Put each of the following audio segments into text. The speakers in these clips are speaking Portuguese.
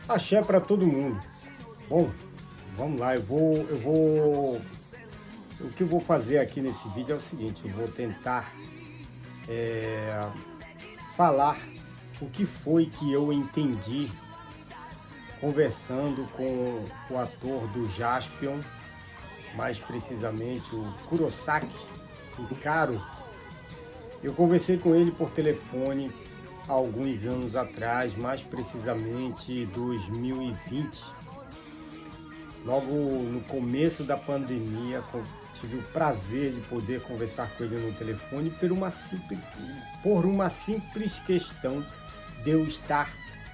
Axé para todo mundo. Bom, vamos lá, o que eu vou fazer aqui nesse vídeo é o seguinte, eu vou tentar falar o que foi que eu entendi conversando com o ator do Jaspion, mais precisamente o Kurosaki Hikaru. Eu conversei com ele por telefone há alguns anos atrás, mais precisamente 2020. Logo no começo da pandemia, tive o prazer de poder conversar com ele no telefone por uma simples questão de eu estar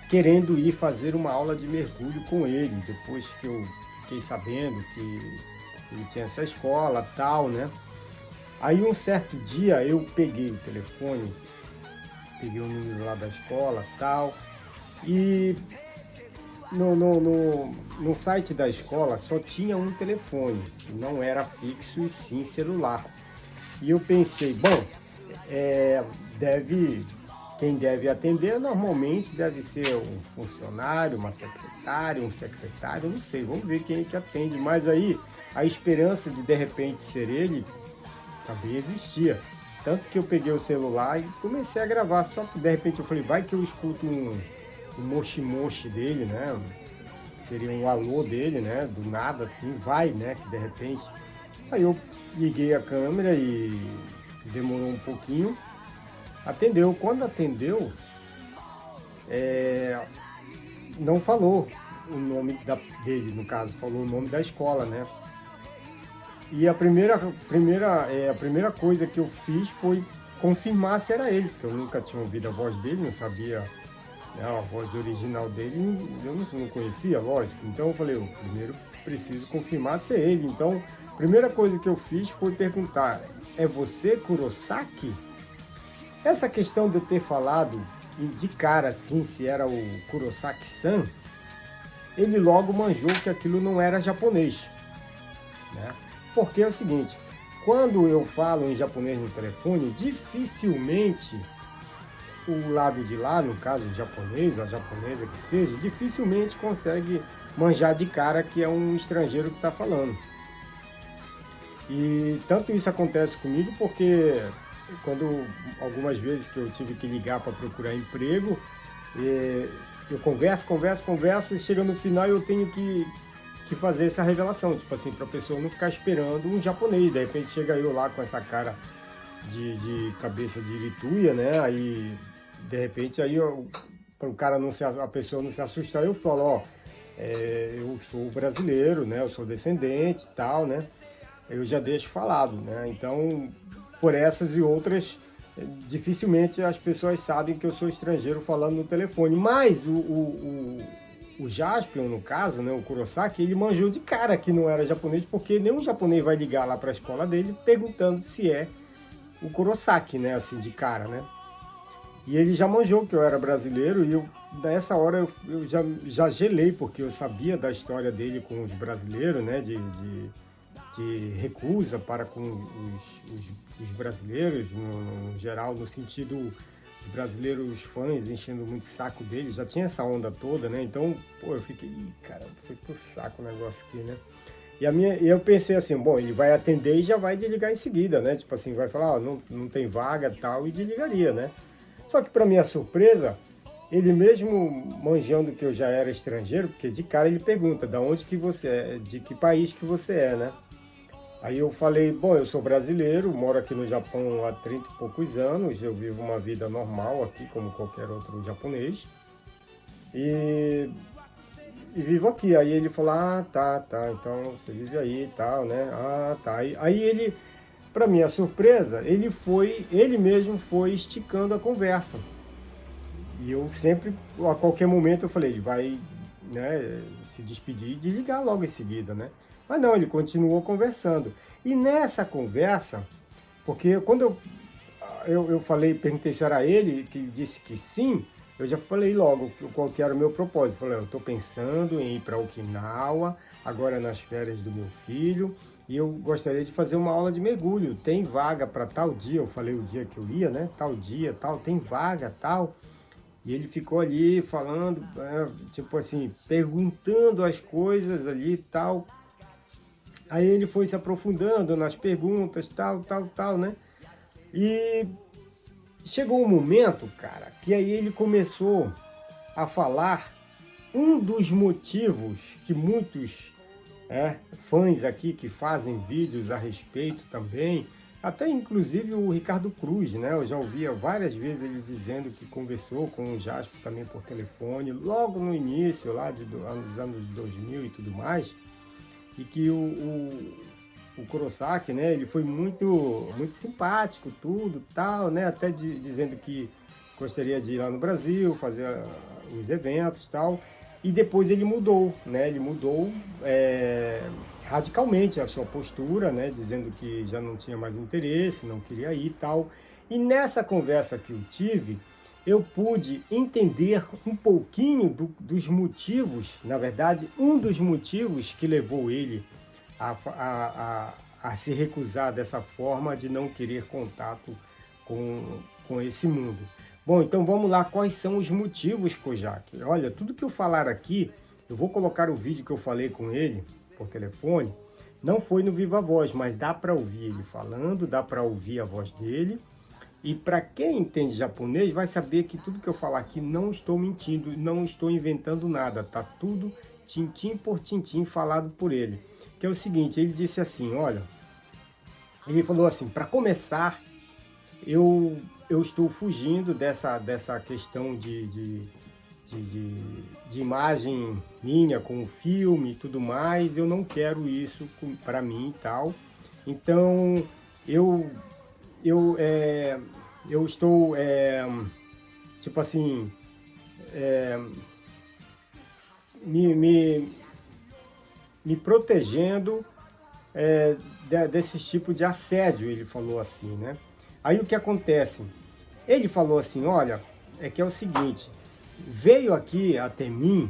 querendo ir fazer uma aula de mergulho com ele, depois que eu fiquei sabendo que ele tinha essa escola tal, né? Aí um certo dia eu peguei o telefone, peguei o número lá da escola tal, e no site da escola só tinha um telefone, não era fixo e sim celular. E eu pensei, bom, quem deve atender normalmente deve ser um funcionário, uma secretária, um secretário, não sei, vamos ver quem é que atende. Mas aí a esperança de repente ser ele também existia. Tanto que eu peguei o celular e comecei a gravar, só que de repente eu falei, vai que eu escuto um mochi-mochi dele, né? Seria um alô dele, né? Do nada assim, vai, né? Que de repente. Aí eu liguei a câmera e demorou um pouquinho. Atendeu. Quando atendeu, não falou o nome dele, no caso, falou o nome da escola, né? E a primeira coisa que eu fiz foi confirmar se era ele, porque eu nunca tinha ouvido a voz dele, não sabia, né, a voz original dele, eu não conhecia, lógico. Então eu falei, eu primeiro preciso confirmar se é ele. Então, a primeira coisa que eu fiz foi perguntar, é você, Kurosaki? Essa questão de eu ter falado de cara assim, se era o Kurosaki-san, ele logo manjou que aquilo não era japonês, né? Porque é o seguinte, quando eu falo em japonês no telefone, dificilmente o lado de lá, no caso o japonês, a japonesa que seja, dificilmente consegue manjar de cara que é um estrangeiro que está falando. E tanto isso acontece comigo porque quando algumas vezes que eu tive que ligar para procurar emprego, eu converso, e chega no final eu tenho que fazer essa revelação, tipo assim, para a pessoa não ficar esperando um japonês. De repente chega eu lá com essa cara de cabeça de lituia, né? Aí de repente para o cara a pessoa não se assustar, eu falo, ó, eu sou brasileiro, né? Eu sou descendente e tal, né? Eu já deixo falado, né? Então, por essas e outras, dificilmente as pessoas sabem que eu sou estrangeiro falando no telefone. Mas o Jaspion, no caso, né, o Kurosaki, ele manjou de cara que não era japonês, porque nenhum japonês vai ligar lá para a escola dele perguntando se é o Kurosaki, né, assim, de cara, né? E ele já manjou que eu era brasileiro e nessa hora eu já gelei, porque eu sabia da história dele com os brasileiros, né, de recusa para com os brasileiros, no geral, no sentido os brasileiros fãs enchendo muito o saco dele, já tinha essa onda toda, né? Então, pô, eu fiquei, cara, foi pro saco o negócio aqui, né? E eu pensei assim, bom, ele vai atender e já vai desligar em seguida, né? Tipo assim, vai falar, ó, não tem vaga tal, e desligaria, né? Só que para minha surpresa, ele mesmo manjando que eu já era estrangeiro, porque de cara ele pergunta, da onde que você é, de que país que você é, né? Aí eu falei, bom, eu sou brasileiro, moro aqui no Japão há 30 e poucos anos, eu vivo uma vida normal aqui, como qualquer outro japonês, e vivo aqui. Aí ele falou, ah, tá, então você vive aí e tal, né? Ah, tá. Aí ele, para minha surpresa, ele mesmo foi esticando a conversa. E eu sempre, a qualquer momento, eu falei, ele vai, né, se despedir e desligar logo em seguida, né? Mas não, ele continuou conversando. E nessa conversa, porque quando eu falei, perguntei se era ele, que disse que sim, eu já falei logo qual que era o meu propósito. Falei, eu estou pensando em ir para Okinawa, agora nas férias do meu filho, e eu gostaria de fazer uma aula de mergulho. Tem vaga para tal dia? Eu falei o dia que eu ia, né? Tal dia, tal, tem vaga, tal. E ele ficou ali falando, tipo assim, perguntando as coisas ali e tal. Aí ele foi se aprofundando nas perguntas, tal, né? E chegou um momento, cara, que aí ele começou a falar um dos motivos que muitos fãs aqui que fazem vídeos a respeito também, até inclusive o Ricardo Cruz, né? Eu já ouvia várias vezes ele dizendo que conversou com o Jasper também por telefone, logo no início, lá dos anos 2000 e tudo mais, e que o Kurosaki, né? Ele foi muito simpático, tudo, tal, né? Até dizendo que gostaria de ir lá no Brasil, fazer os eventos, tal. E depois ele mudou, né? Ele mudou radicalmente a sua postura, né? Dizendo que já não tinha mais interesse, não queria ir e tal. E nessa conversa que eu tive, eu pude entender um pouquinho dos motivos, na verdade, um dos motivos que levou ele a se recusar dessa forma de não querer contato com esse mundo. Bom, então vamos lá, quais são os motivos, Kojak? Olha, tudo que eu falar aqui, eu vou colocar o vídeo que eu falei com ele por telefone, não foi no Viva Voz, mas dá para ouvir ele falando, dá para ouvir a voz dele, e para quem entende japonês vai saber que tudo que eu falar aqui não estou mentindo, não estou inventando nada, tá tudo tintim por tintim falado por ele. Que é o seguinte, ele disse assim, olha, ele falou assim, para começar, eu estou fugindo dessa questão de imagem minha com o filme e tudo mais, eu não quero isso para mim e tal. Então, eu estou, tipo assim, me protegendo desse tipo de assédio, ele falou assim, né? Aí o que acontece? Ele falou assim, olha, que é o seguinte, veio aqui até mim,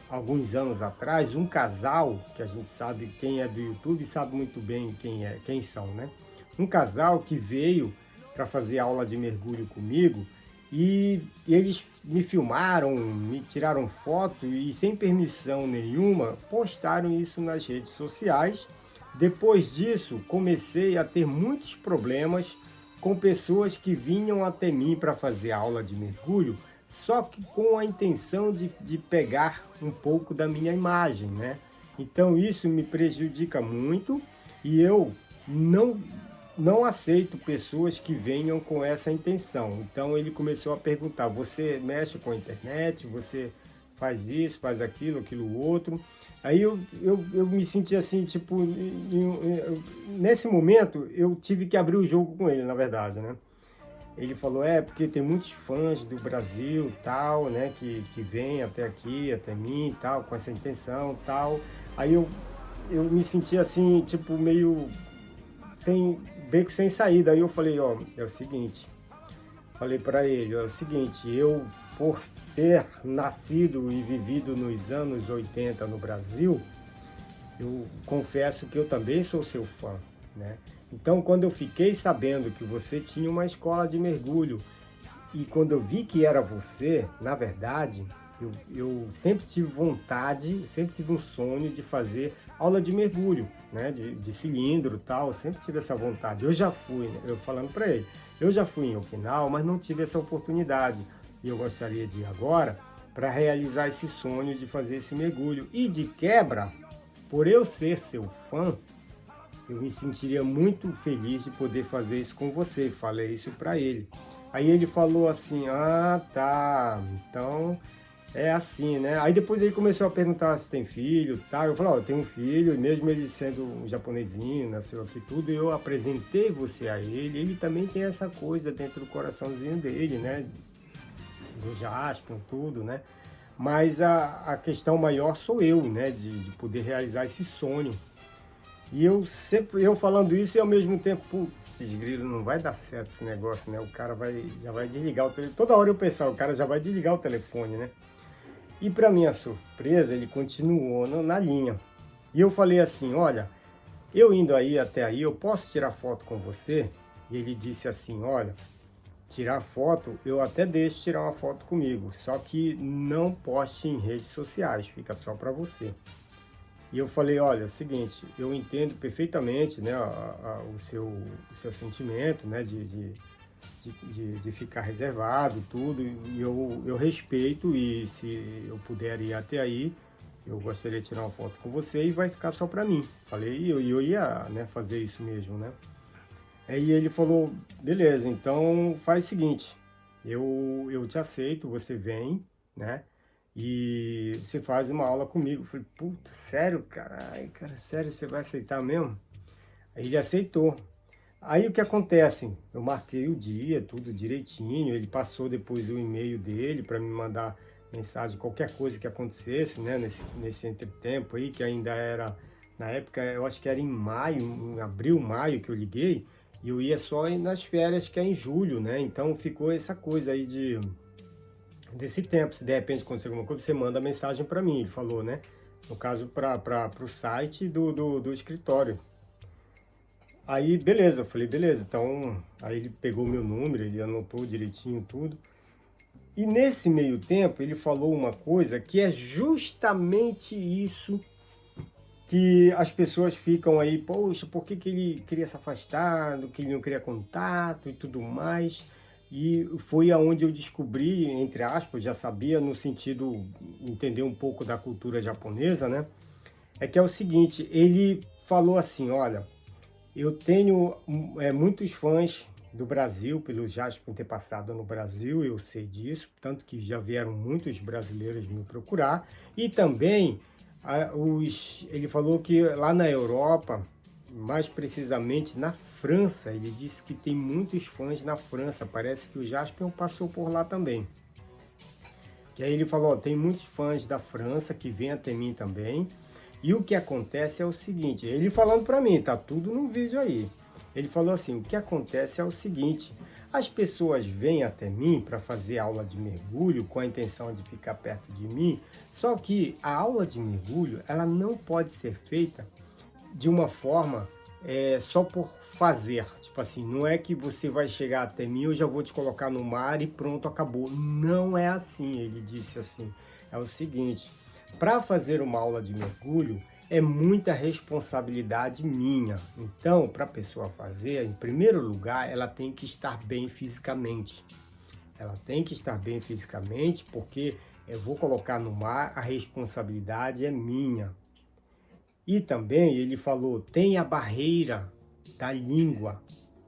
alguns anos atrás, um casal, que a gente sabe, quem é do YouTube sabe muito bem quem são, né? Um casal que veio para fazer aula de mergulho comigo e eles me filmaram, me tiraram foto e sem permissão nenhuma, postaram isso nas redes sociais. Depois disso, comecei a ter muitos problemas com pessoas que vinham até mim para fazer aula de mergulho, só que com a intenção de pegar um pouco da minha imagem, né? Então isso me prejudica muito e eu não aceito pessoas que venham com essa intenção. Então ele começou a perguntar, você mexe com a internet, você faz isso, faz aquilo, aquilo outro. Aí eu me senti assim, tipo, nesse momento eu tive que abrir o jogo com ele, na verdade, né? Ele falou, porque tem muitos fãs do Brasil, tal, né, que vêm até aqui, até mim, tal, com essa intenção, tal. Aí eu me senti assim, tipo, meio beco sem saída. Aí eu falei, é o seguinte, falei para ele, é o seguinte, eu, por ter nascido e vivido nos anos 80 no Brasil, eu confesso que eu também sou seu fã, né? Então, quando eu fiquei sabendo que você tinha uma escola de mergulho e quando eu vi que era você, na verdade, eu sempre tive vontade, sempre tive um sonho de fazer aula de mergulho, né? De cilindro e tal, sempre tive essa vontade. Eu já fui, né? Eu falando para ele, eu já fui em Okinawa, mas não tive essa oportunidade. E eu gostaria de ir agora para realizar esse sonho de fazer esse mergulho. E de quebra, por eu ser seu fã, eu me sentiria muito feliz de poder fazer isso com você. Falei isso para ele. Aí ele falou assim, tá, então é assim, né? Aí depois ele começou a perguntar se tem filho, tá? Eu falei, eu tenho um filho, e mesmo ele sendo um japonesinho, nasceu aqui tudo, eu apresentei você a ele. Ele também tem essa coisa dentro do coraçãozinho dele, né? Do Jasper, tudo, né? Mas a questão maior sou eu, né? De poder realizar esse sonho. E eu falando isso e ao mesmo tempo, putz, grilo, não vai dar certo esse negócio, né? O cara já vai desligar o telefone. Toda hora eu pensava, o cara já vai desligar o telefone, né? E para minha surpresa, ele continuou na linha. E eu falei assim, olha, eu indo aí até aí, eu posso tirar foto com você? E ele disse assim, olha, tirar foto, eu até deixo tirar uma foto comigo, só que não poste em redes sociais, fica só para você. E eu falei, olha, é o seguinte, eu entendo perfeitamente, né, o seu sentimento, né, de ficar reservado, tudo, e eu respeito, e se eu puder ir até aí, eu gostaria de tirar uma foto com você e vai ficar só para mim. Falei, e eu ia, né, fazer isso mesmo, né. Aí ele falou, beleza, então faz o seguinte, eu te aceito, você vem, né? E você faz uma aula comigo. Eu falei, puta, sério, cara? Ai, cara, sério, você vai aceitar mesmo? Aí ele aceitou. Aí o que acontece? Eu marquei o dia, tudo direitinho, ele passou depois o e-mail dele para me mandar mensagem, qualquer coisa que acontecesse, né? Nesse entretempo aí, que ainda era, na época, eu acho que era em maio, em abril, maio que eu liguei, e eu ia só nas férias, que é em julho, né? Então ficou essa coisa aí desse tempo. Se de repente acontecer alguma coisa, você manda mensagem para mim, ele falou, né? No caso, para o site do escritório. Aí, beleza, eu falei, beleza. Então, aí ele pegou o meu número, ele anotou direitinho tudo. E nesse meio tempo, ele falou uma coisa que é justamente isso que as pessoas ficam aí, poxa, por que ele queria se afastar, do que ele não queria contato e tudo mais. E foi aonde eu descobri, entre aspas, já sabia no sentido, entender um pouco da cultura japonesa, né? É que é o seguinte, ele falou assim, olha, eu tenho muitos fãs do Brasil, pelo Jasper ter passado no Brasil, eu sei disso, tanto que já vieram muitos brasileiros me procurar, e também ele falou que lá na Europa, mais precisamente na França, ele disse que tem muitos fãs na França, parece que o Jasper passou por lá também. Que aí ele falou, ó, tem muitos fãs da França que vêm até mim também, e o que acontece é o seguinte, ele falando para mim, tá tudo no vídeo aí. Ele falou assim, o que acontece é o seguinte, as pessoas vêm até mim para fazer aula de mergulho com a intenção de ficar perto de mim, só que a aula de mergulho, ela não pode ser feita de uma forma só por fazer. Tipo assim, não é que você vai chegar até mim, eu já vou te colocar no mar e pronto, acabou. Não é assim, ele disse assim. É o seguinte, para fazer uma aula de mergulho, é muita responsabilidade minha. Então, para a pessoa fazer, em primeiro lugar, ela tem que estar bem fisicamente. Ela tem que estar bem fisicamente, porque eu vou colocar no mar, a responsabilidade é minha. E também ele falou, tem a barreira da língua.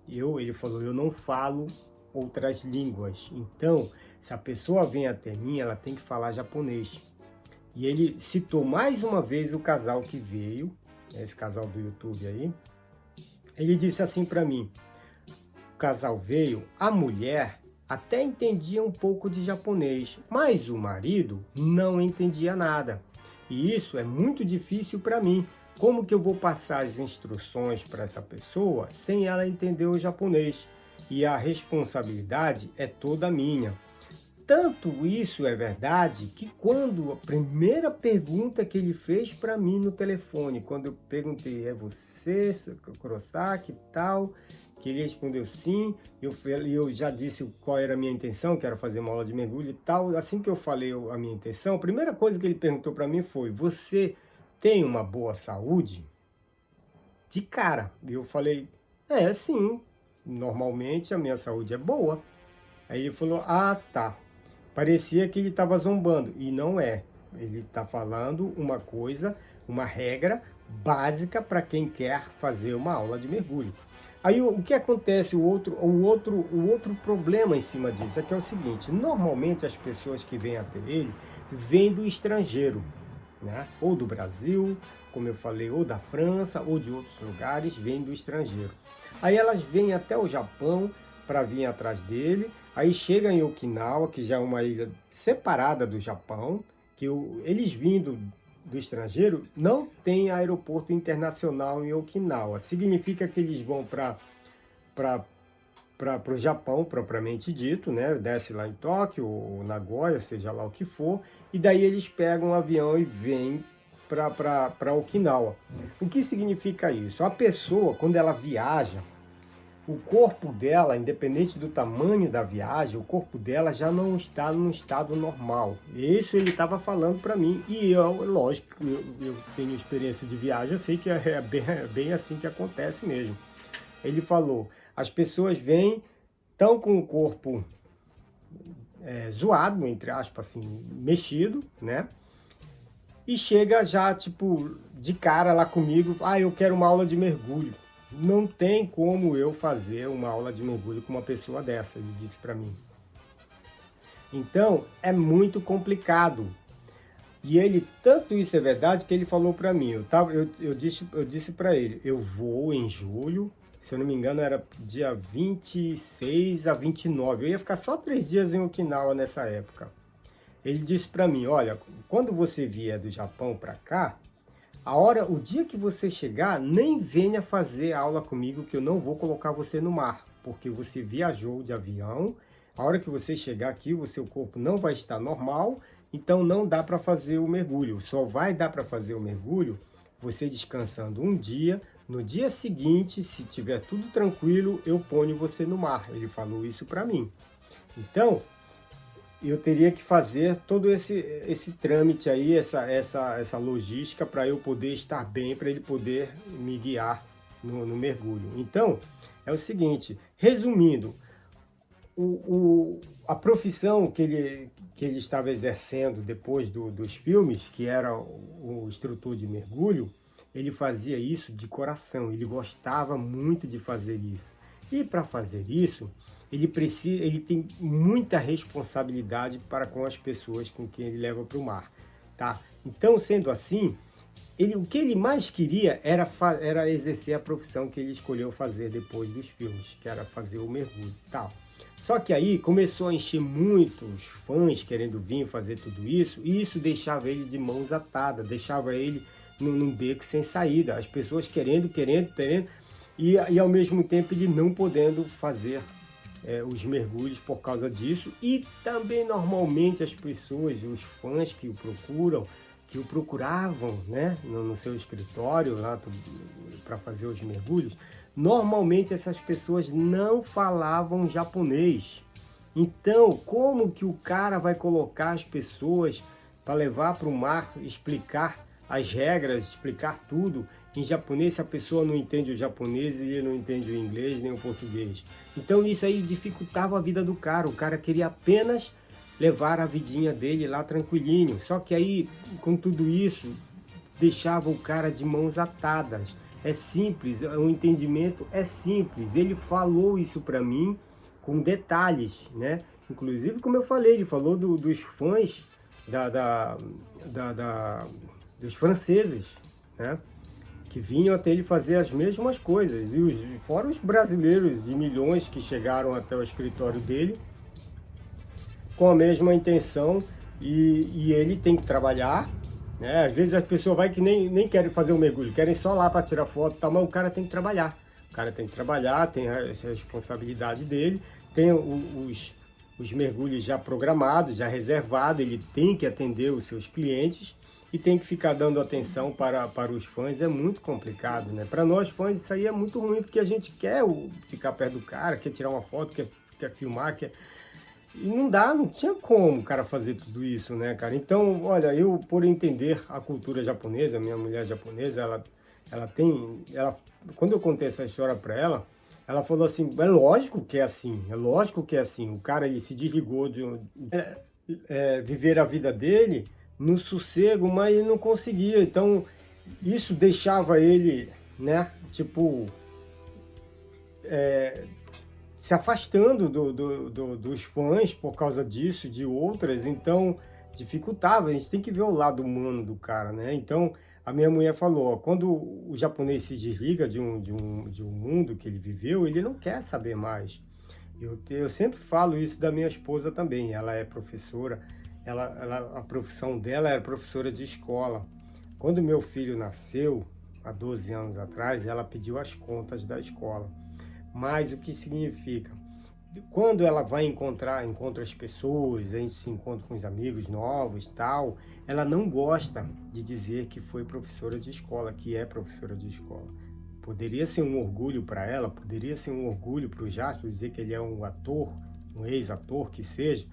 Ele falou, eu não falo outras línguas. Então, se a pessoa vem até mim, ela tem que falar japonês. E ele citou mais uma vez o casal que veio, esse casal do YouTube aí. Ele disse assim para mim, o casal veio, a mulher até entendia um pouco de japonês, mas o marido não entendia nada. E isso é muito difícil para mim. Como que eu vou passar as instruções para essa pessoa sem ela entender o japonês? E a responsabilidade é toda minha. Tanto isso é verdade que quando a primeira pergunta que ele fez para mim no telefone, quando eu perguntei, é você, Kurosaki e tal, que ele respondeu sim, eu já disse qual era a minha intenção, que era fazer uma aula de mergulho e tal. Assim que eu falei a minha intenção, a primeira coisa que ele perguntou para mim foi, você tem uma boa saúde? De cara. E eu falei, sim, normalmente a minha saúde é boa. Aí ele falou, ah, tá. Parecia que ele estava zombando, e não é. Ele está falando uma coisa, uma regra básica para quem quer fazer uma aula de mergulho. Aí o que acontece, o outro problema em cima disso é que é o seguinte, normalmente as pessoas que vêm até ele, vêm do estrangeiro, né? Ou do Brasil, como eu falei, ou da França, ou de outros lugares, vêm do estrangeiro. Aí elas vêm até o Japão para vir atrás dele, aí chega em Okinawa, que já é uma ilha separada do Japão, que eles vindo do estrangeiro não tem aeroporto internacional em Okinawa. Significa que eles vão para o Japão, propriamente dito, né? Desce lá em Tóquio ou Nagoya, seja lá o que for, e daí eles pegam um avião e vêm para Okinawa. O que significa isso? A pessoa, quando ela viaja, o corpo dela, independente do tamanho da viagem, o corpo dela já não está num estado normal. Isso ele estava falando para mim. E eu, lógico, eu tenho experiência de viagem, eu sei que é bem assim que acontece mesmo. Ele falou, as pessoas vêm, estão com o corpo zoado, entre aspas, assim, mexido, né? E chega já, tipo, de cara lá comigo, eu quero uma aula de mergulho. Não tem como eu fazer uma aula de mergulho com uma pessoa dessa, ele disse para mim. Então, é muito complicado. E ele, tanto isso é verdade, que ele falou para mim, eu disse para ele, eu vou em julho, se eu não me engano era dia 26 a 29, eu ia ficar só 3 dias em Okinawa nessa época. Ele disse para mim, olha, quando você vier do Japão para cá, o dia que você chegar, nem venha fazer aula comigo que eu não vou colocar você no mar, porque você viajou de avião, a hora que você chegar aqui, o seu corpo não vai estar normal, então não dá para fazer o mergulho. Só vai dar para fazer o mergulho você descansando um dia, no dia seguinte, se tiver tudo tranquilo, eu ponho você no mar. Ele falou isso para mim. Então, eu teria que fazer todo esse trâmite aí, essa logística para eu poder estar bem, para ele poder me guiar no mergulho. Então, é o seguinte, resumindo, a profissão que ele estava exercendo depois dos filmes, que era o instrutor de mergulho, ele fazia isso de coração, ele gostava muito de fazer isso. E para fazer isso, ele tem muita responsabilidade para com as pessoas com quem ele leva para o mar, tá? Então, sendo assim, o que ele mais queria era exercer a profissão que ele escolheu fazer depois dos filmes, que era fazer o mergulho, tal. Só que aí começou a encher muitos fãs querendo vir fazer tudo isso, e isso deixava ele de mãos atadas, deixava ele num beco sem saída, as pessoas querendo, e ao mesmo tempo ele não podendo fazer os mergulhos por causa disso. E também normalmente as pessoas, os fãs que o procuravam, né, no seu escritório lá para fazer os mergulhos, normalmente essas pessoas não falavam japonês. Então, como que o cara vai colocar as pessoas para levar para o mar, explicar as regras, explicar tudo em japonês, se a pessoa não entende o japonês e ele não entende o inglês nem o português? Então isso aí dificultava a vida do cara. O cara queria apenas levar a vidinha dele lá tranquilinho. Só que aí, com tudo isso, deixava o cara de mãos atadas. É simples, o entendimento é simples. Ele falou isso para mim com detalhes, né? Inclusive, como eu falei, ele falou dos fãs dos franceses, né? Que vinham até ele fazer as mesmas coisas. E fora os brasileiros de milhões que chegaram até o escritório dele com a mesma intenção, e ele tem que trabalhar, né? Às vezes as pessoas vai que nem querem fazer o mergulho, querem só lá para tirar foto e tal, mas o cara tem que trabalhar. O cara tem que trabalhar, tem a responsabilidade dele, tem os mergulhos já programados, já reservados, ele tem que atender os seus clientes e tem que ficar dando atenção para os fãs. É muito complicado, né? Para nós fãs isso aí é muito ruim, porque a gente quer ficar perto do cara, quer tirar uma foto, quer filmar, E não tinha como o cara fazer tudo isso, né, cara? Então, olha, eu, por entender a cultura japonesa, minha mulher japonesa, quando eu contei essa história para ela falou assim, é lógico que é assim, é lógico que é assim. O cara, ele se desligou de viver a vida dele no sossego, mas ele não conseguia. Então, isso deixava ele, né, tipo, se afastando dos fãs por causa disso, de outras. Então dificultava. A gente tem que ver o lado humano do cara, né? Então a minha mulher falou, ó, quando o japonês se desliga de um mundo que ele viveu, ele não quer saber mais. Eu sempre falo isso da minha esposa também. Ela é professora, a profissão dela era professora de escola. Quando meu filho nasceu, há 12 anos atrás, ela pediu as contas da escola. Mas o que significa? Quando ela vai encontra as pessoas, a gente se encontra com os amigos novos, tal, ela não gosta de dizer que foi professora de escola, que é professora de escola. Poderia ser um orgulho para ela, poderia ser um orgulho para o Jasper dizer que ele é um ator, um ex-ator que seja,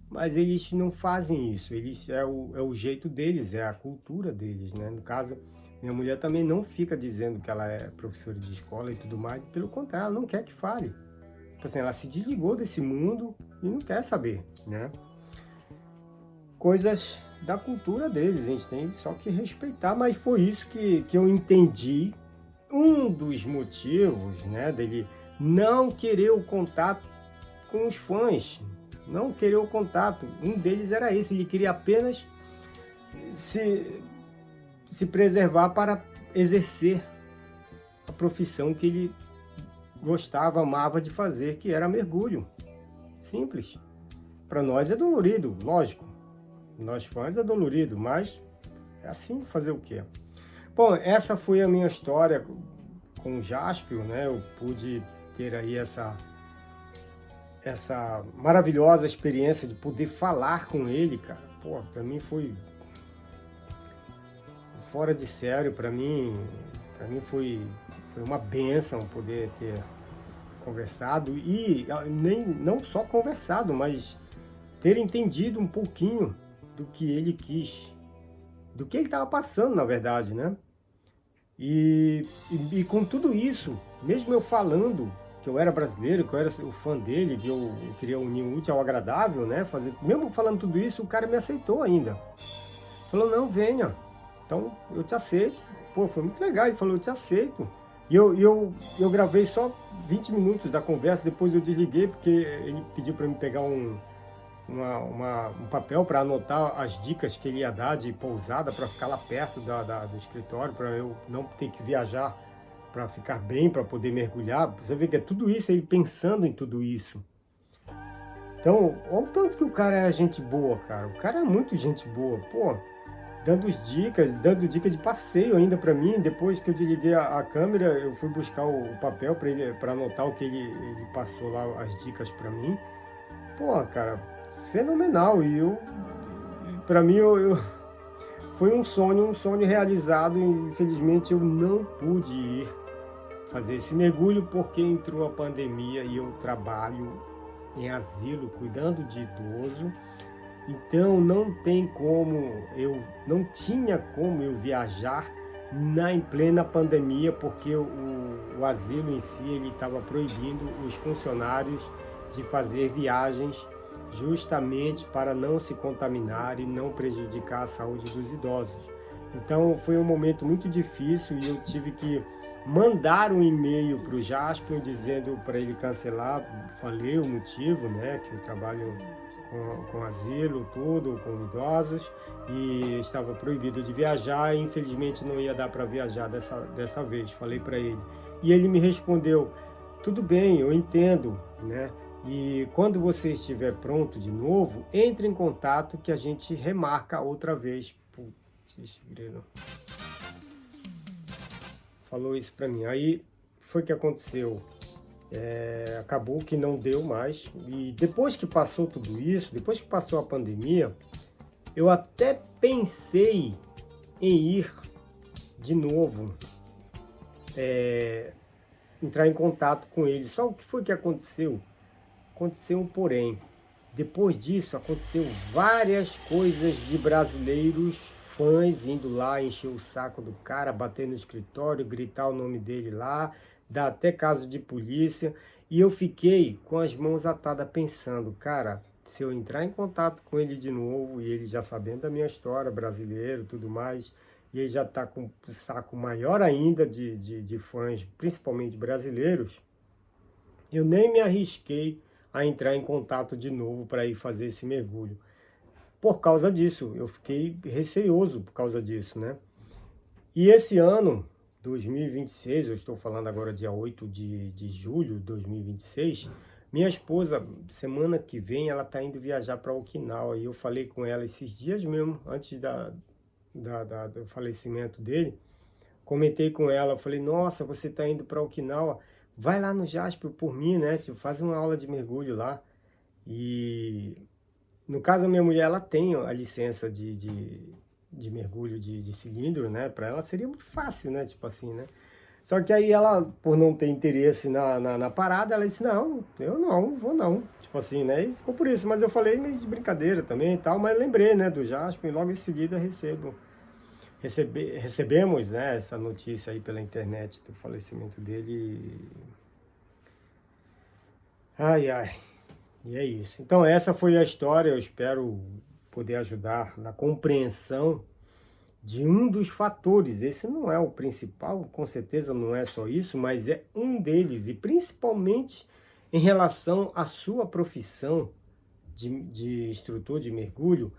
mas eles não fazem isso, eles é o jeito deles, é a cultura deles, né? No caso, minha mulher também não fica dizendo que ela é professora de escola e tudo mais, pelo contrário, ela não quer que fale. Tipo assim, ela se desligou desse mundo e não quer saber, né? Coisas da cultura deles, a gente tem só que respeitar, mas foi isso que eu entendi, um dos motivos, né, dele não querer o contato com os fãs, não querer o contato, um deles era esse, ele queria apenas se preservar para exercer a profissão que ele gostava, amava de fazer, que era mergulho. Simples. Para nós é dolorido, lógico. Nós fãs é dolorido, mas é assim, fazer o quê? Bom, essa foi a minha história com o Jaspion, né? Eu pude ter aí essa maravilhosa experiência de poder falar com ele, cara. Pô, para mim foi fora de sério, para mim foi uma bênção poder ter conversado e não só conversado, mas ter entendido um pouquinho do que ele quis, do que ele estava passando, na verdade, né? E com tudo isso, mesmo eu falando que eu era brasileiro, que eu era o fã dele, que eu queria unir o útil ao agradável, né? Mesmo falando tudo isso, o cara me aceitou ainda. Falou, não, venha. Então, eu te aceito. Pô, foi muito legal. Ele falou, eu te aceito. E eu gravei só 20 minutos da conversa, depois eu desliguei, porque ele pediu para mim pegar um papel para anotar as dicas que ele ia dar de pousada, para ficar lá perto do escritório, para eu não ter que viajar, para ficar bem, para poder mergulhar. Você vê que é tudo isso, ele pensando em tudo isso. Então, olha o tanto que o cara é gente boa, cara. O cara é muito gente boa, pô. Dando dica de passeio ainda para mim. Depois que eu desliguei a câmera, eu fui buscar o papel para anotar o que ele passou lá, as dicas para mim. Pô, cara, fenomenal. E para mim, foi um sonho realizado. E infelizmente eu não pude ir fazer esse mergulho porque entrou a pandemia e eu trabalho em asilo cuidando de idoso. Então não tinha como eu viajar em plena pandemia, porque o asilo em si ele estava proibindo os funcionários de fazer viagens justamente para não se contaminar e não prejudicar a saúde dos idosos. Então foi um momento muito difícil e eu tive que mandar um e-mail para o Jaspion dizendo para ele cancelar. Falei o motivo, né, que eu trabalho com asilo, tudo, com idosos, e estava proibido de viajar, e infelizmente não ia dar para viajar dessa vez, falei para ele. E ele me respondeu, tudo bem, eu entendo, né? E quando você estiver pronto de novo, entre em contato que a gente remarca outra vez. Putz, grilo. Falou isso para mim. Aí foi que aconteceu. Acabou que não deu mais. E depois que passou tudo isso, depois que passou a pandemia, eu até pensei em ir de novo, entrar em contato com ele. Só o que foi que aconteceu? Aconteceu um porém. Depois disso, aconteceu várias coisas de brasileiros fãs indo lá encher o saco do cara, bater no escritório, gritar o nome dele lá, dar até caso de polícia. E eu fiquei com as mãos atadas pensando, cara, se eu entrar em contato com ele de novo, e ele já sabendo da minha história, brasileiro, tudo mais, e ele já está com um saco maior ainda de fãs, principalmente brasileiros, eu nem me arrisquei a entrar em contato de novo para ir fazer esse mergulho. Por causa disso, eu fiquei receoso por causa disso, né? E esse ano, 2026, eu estou falando agora dia 8 de julho de 2026, minha esposa, semana que vem, ela está indo viajar para Okinawa. E eu falei com ela esses dias mesmo, antes do falecimento dele, comentei com ela, falei, nossa, você está indo para Okinawa, vai lá no Jaspion por mim, né? Tipo, faz uma aula de mergulho lá. E no caso, a minha mulher, ela tem a licença de mergulho de cilindro, né? Para ela seria muito fácil, né? Tipo assim, né? Só que aí ela, por não ter interesse na parada, ela disse, não, eu não, vou não. Tipo assim, né? E ficou por isso. Mas eu falei meio de brincadeira também e tal, mas lembrei, né, do Jasper e logo em seguida recebemos, né, essa notícia aí pela internet do falecimento dele. Ai, ai. E é isso. Então essa foi a história, eu espero poder ajudar na compreensão de um dos fatores. Esse não é o principal, com certeza não é só isso, mas é um deles, e principalmente em relação à sua profissão de instrutor de mergulho,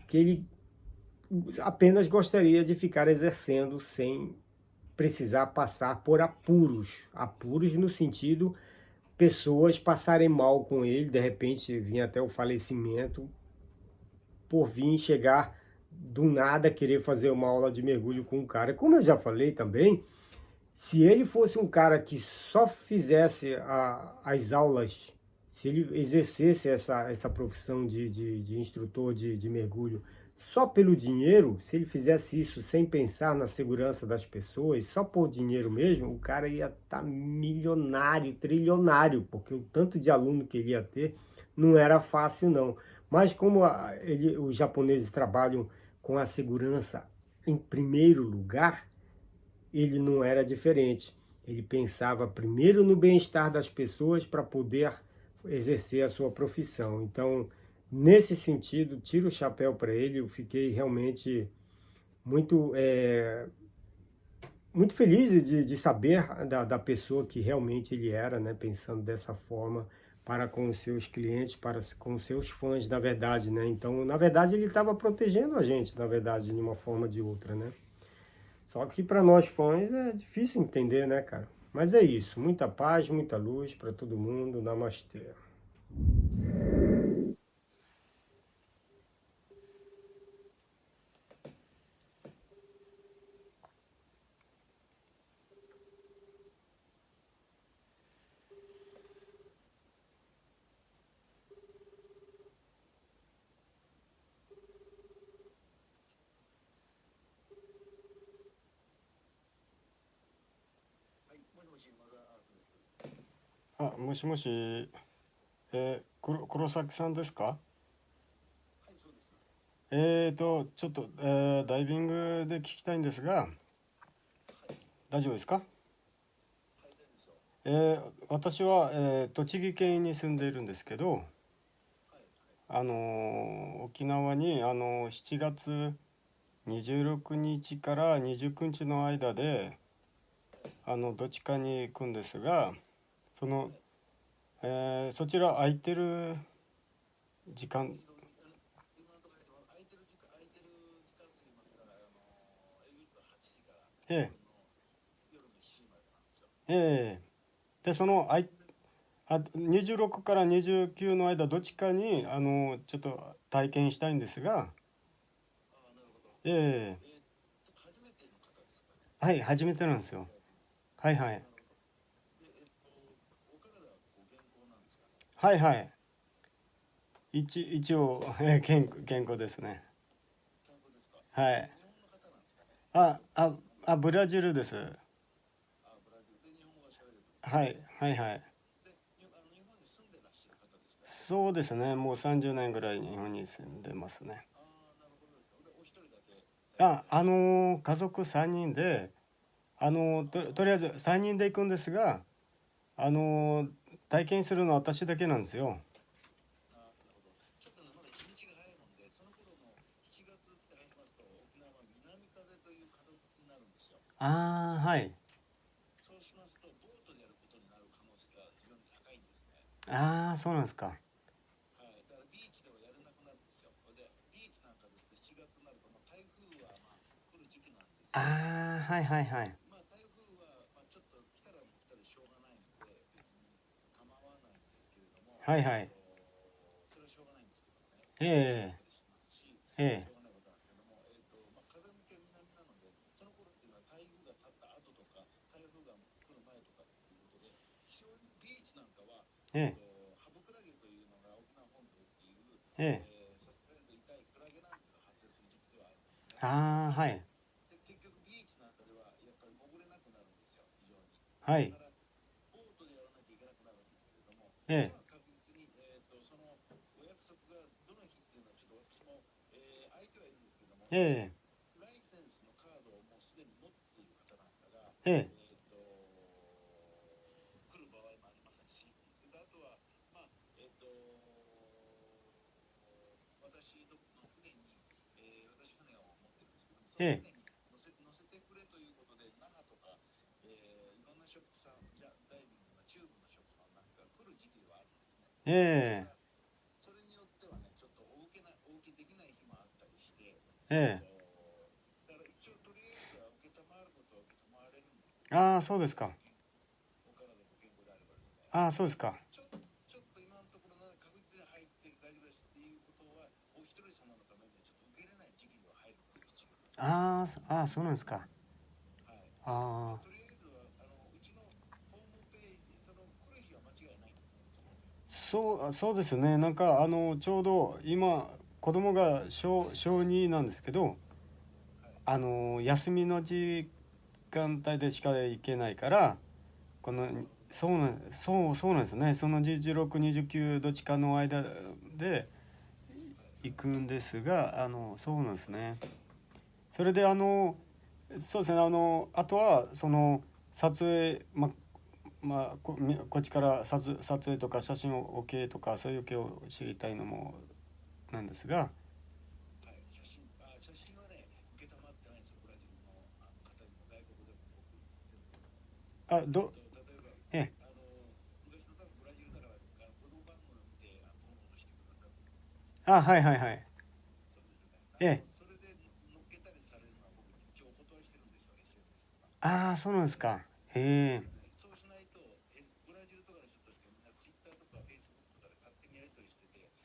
que ele apenas gostaria de ficar exercendo sem precisar passar por apuros. Apuros no sentido, pessoas passarem mal com ele, de repente vir até o falecimento, por vir chegar do nada querer fazer uma aula de mergulho com um cara. Como eu já falei também, se ele fosse um cara que só fizesse as aulas, se ele exercesse essa profissão de instrutor de mergulho só pelo dinheiro, se ele fizesse isso sem pensar na segurança das pessoas, só por dinheiro mesmo, o cara ia estar milionário, trilionário, porque o tanto de aluno que ele ia ter não era fácil não. Mas como os japoneses trabalham com a segurança em primeiro lugar, ele não era diferente. Ele pensava primeiro no bem-estar das pessoas para poder exercer a sua profissão. Então, nesse sentido, tiro o chapéu para ele. Eu fiquei realmente muito, muito feliz de saber da pessoa que realmente ele era, né? Pensando dessa forma para com os seus clientes, para com os seus fãs, na verdade, né? Então, na verdade, ele estava protegendo a gente, na verdade, de uma forma ou de outra, né? Só que para nós fãs é difícil entender, né, cara? Mas é isso. Muita paz, muita luz para todo mundo. Namastê. あ、もしもし、黒崎さんですか？ちょっと、ダイビングで聞きたいんですが、大丈夫ですか？私は、栃木県に住んでいるんですけど、沖縄に、7月26日から29日の間で、どっちかに行くんですが、その、そちら空いてる時間、ええ、ええ、で、26から29の間、どっちかに、ちょっと体験したいんですが、ええ、はい、初めてなんですよ。はいはい。はいはい。一応、健康ですね。はい。あ、あ、ブラジルです。はい、はいはい。そうですね。もう30年ぐらい日本に住んでますね。家族3人で、とりあえず3人で行くんですが、あのー体験するのは私だけなんですよ。ああ、はい。ああ、そうなんですか。ああ、はいはいはい。はいはい。ええ、ええ。ええ、ええ。ああ、はい。はい。ええ、ええ、ええ、ええ、ええ、ええ。ああ、そうですか。ああ、そうですか。ああ、ああ、そうなんですか。ああ、そうですね。なんかちょうど今子供が小2なんですけど、休みの時間帯でしか行けないから、このそうなんですね。その16、29どっちかの間で行くんですが、そうなんですね。それでそうですね。あとはその撮影、こっちから撮影とか写真を OK とかそういう系を知りたいのもなんですが、あどえはいはいはい。えそうなんですか。へ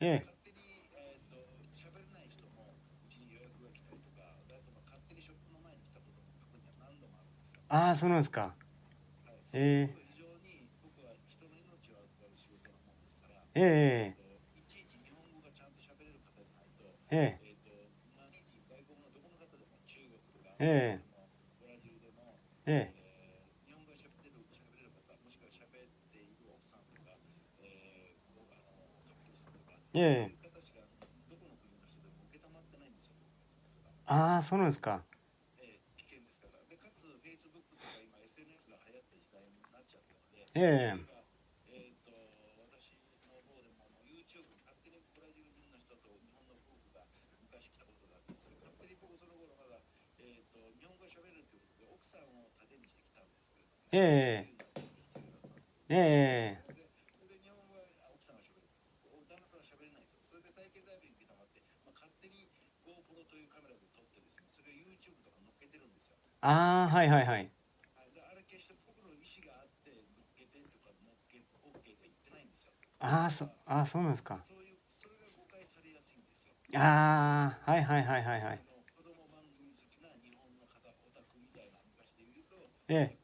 ええそうなんですか。ええええええええええそうなんですか。ええええええはいはいはい。そうなんですか。はいはいはいはいはい。え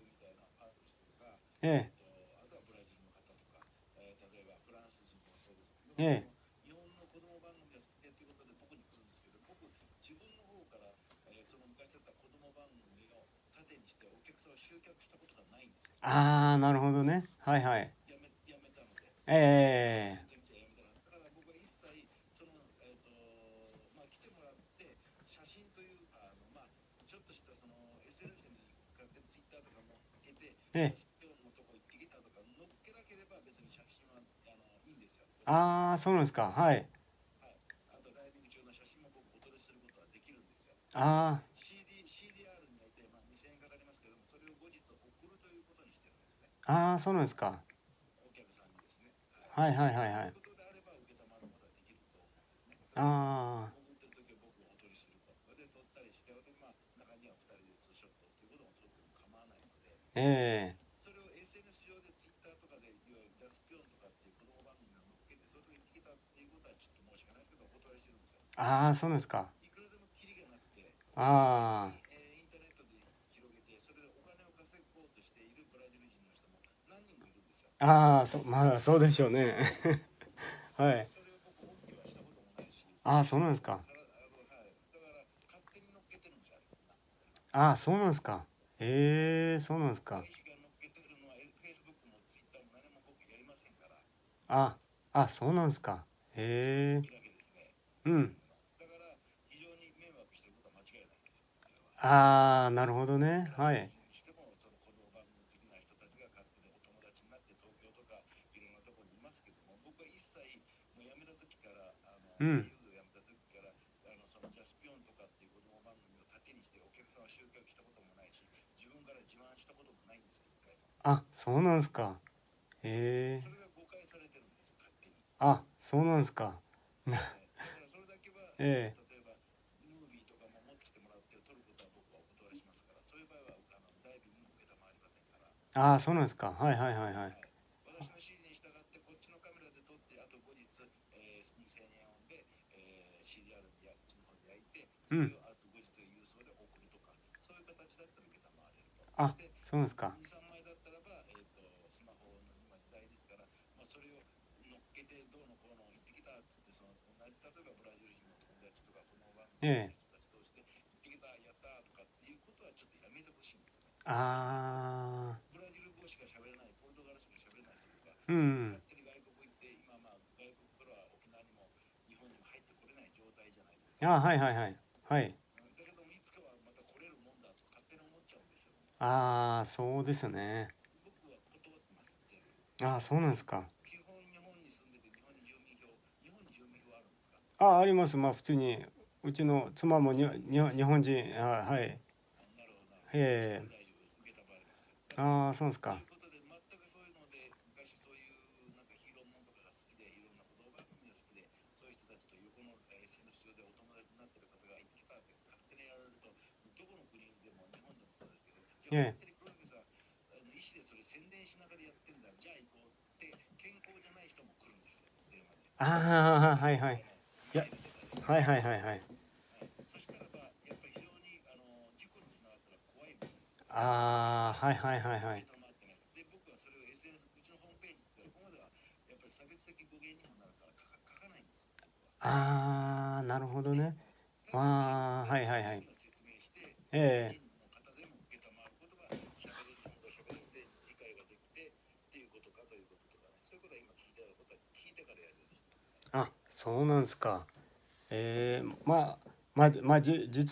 ええええなるほどね。はいはい。えええそうなんですか。はい。あそうなんですか。はいはいはいはい。あええそうなんですか。あまあそうでしょうね。はい。そうなんですか。そうなんですか。そうなんですか。あ、あ、そうなんですか。へえ。うん。ああ、なるほどね。はい。うん。あ、そうなんですか。へえ。あ、そうなんですか。ええ。ああ、そうなんですか。はいはいはいはい。うん。あ、そうですか。ええ。ああ。うん。ああ、はいはいはい。はい。ああ、そうですね。ああ、そうなんですか。あ、あります。まあ普通に、うちの妻も日本人、あ、はい。ええ。ああ、そうですか。ええ。ああ、はいはい。いや、はいはいはいはい。ああ、はいはいはいはい。ああ、なるほどね。ああ、はいはいはい。ええ。あ、そうなんですか。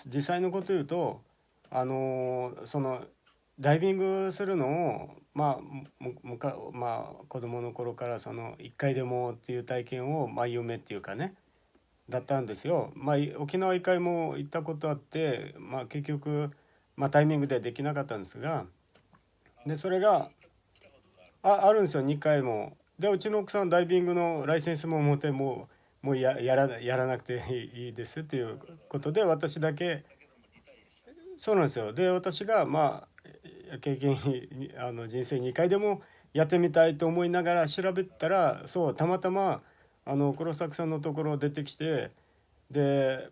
実際のこと言うと、そのダイビングするのを、まあ子供の頃からその一回でもっていう体験を、まあ、夢っていうかね、だったんですよ。まあ沖縄一回も行ったことあって、まあ結局、まあタイミングでできなかったんですが、でそれがあるんですよ、2回も。でうちの奥さんダイビングのライセンスも持ってもうやらなくていいですっていうことで私だけ。そうなんですよ。で私がまあ経験に人生2回でもやってみたいと思いながら調べたら、そうたまたま黒崎さんのところ出てきて、で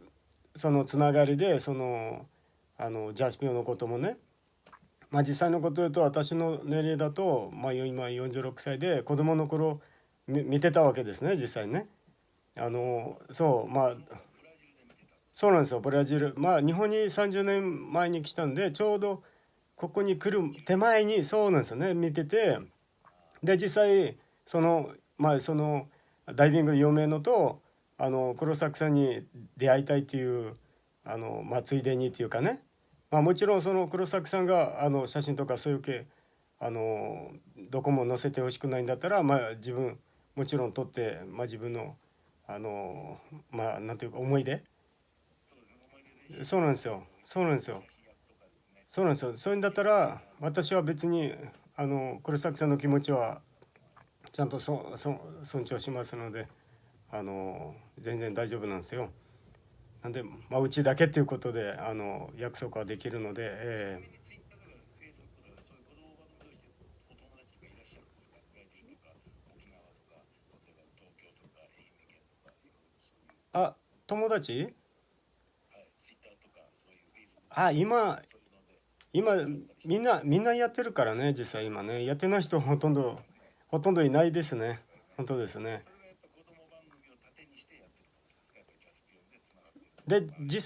そのつながりでジャスピオのこともね、まあ実際のこと言うと私の年齢だと、まあ、今46歳で子供の頃見てたわけですね、実際ね。そうまあそうなんですよ、ブラジル。まあ日本に30年前に来たんで、ちょうどここに来る手前にそうなんですよね、見てて。で実際そのダイビング有名のと黒崎さんに出会いたいっていうまあついでにっていうかね、まあ、もちろんその黒崎さんが写真とかそういう系どこも載せてほしくないんだったら、まあ自分もちろん撮って、まあ、自分のあのまあなんていうか思い出。そうなんですよ、そうなんですよ、そうなんですよ。そういうんだったら私は別に黒崎さんの気持ちはちゃんと尊重しますので、全然大丈夫なんですよ。なんで、まあ、うちだけっていうことで約束はできるので、あ、友達。あ、今みんなやってるからね、実際今ねやってない人ほとんどいないですね。本当ですね。で実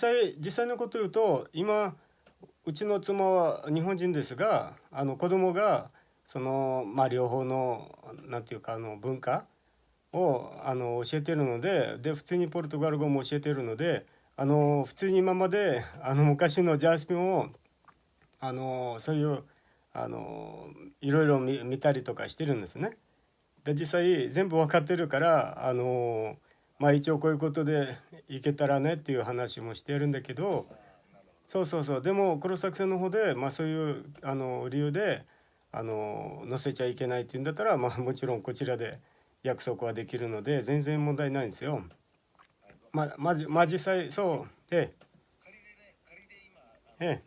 際のこと言うと今うちの妻は日本人ですが子供がまあ両方のなんていうか文化、を教えてるので、普通にポルトガル語も教えてるので、普通に今まで昔のジャスミンをそういうあのいろいろ見たりとかしてるんですね。で実際全部分かってるからまあ一応こういうことでいけたらねっていう話もしてるんだけど、そうそうそう、でも黒崎さんの方で、まあ、そういう理由で載せちゃいけないっていうんだったら、まあ、もちろんこちらで約束はできるので全然問題ないんですよ。実際そう、ええ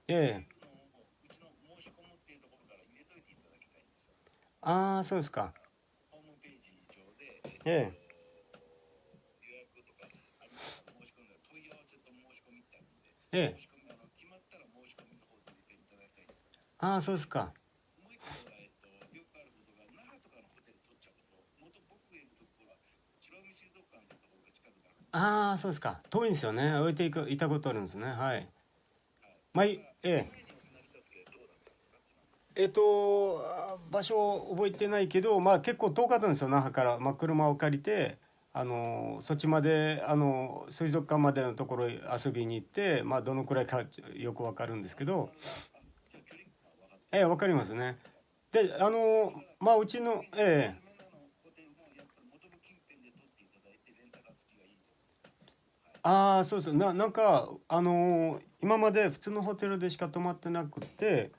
ええああそうですか。ええええああそうですか。ああそうですか。遠いんですよね。置いていたことあるんですね。はい。まあ、場所を覚えてないけど、まあ結構遠かったんですよ、那覇から。まあ、車を借りて、そっちまで、水族館までのところへ遊びに行って、まあ、どのくらいかよくわかるんですけど、わかりますね。で、まあ、うちの、ああ、そうそう、なんか、今まで普通のホテルでしか泊まってなくて、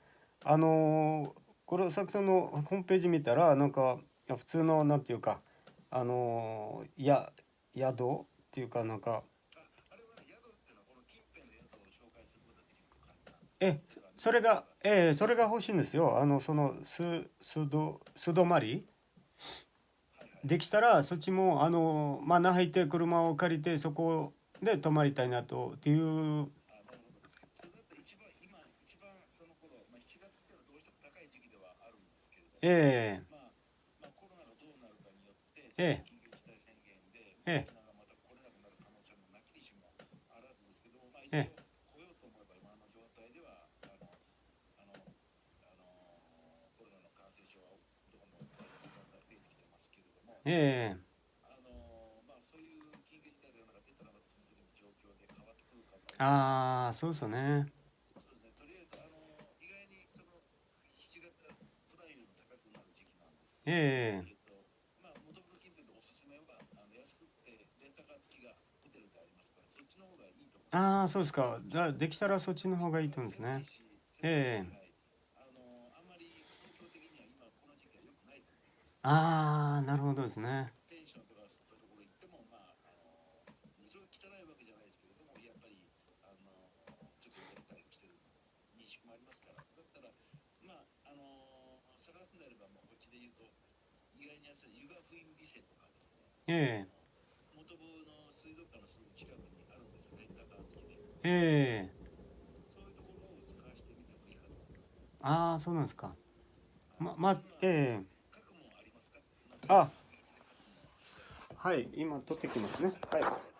これ、さくさんのホームページ見たら、なんか、いや普通の、なんていうか、宿っていうか、なんか、それが欲しいんですよ。素泊まりできたら、そっちも、まあ、那覇行って車を借りて、そこで泊まりたいなと、っていう、ええええええええああ、そうですよね。ええああ、そうですか。できたらそっちの方がいいと思うんですね。ええああ、なるほどですね。ええええああ、そうなんですか。ええあ、はい、今取ってきますね。はい。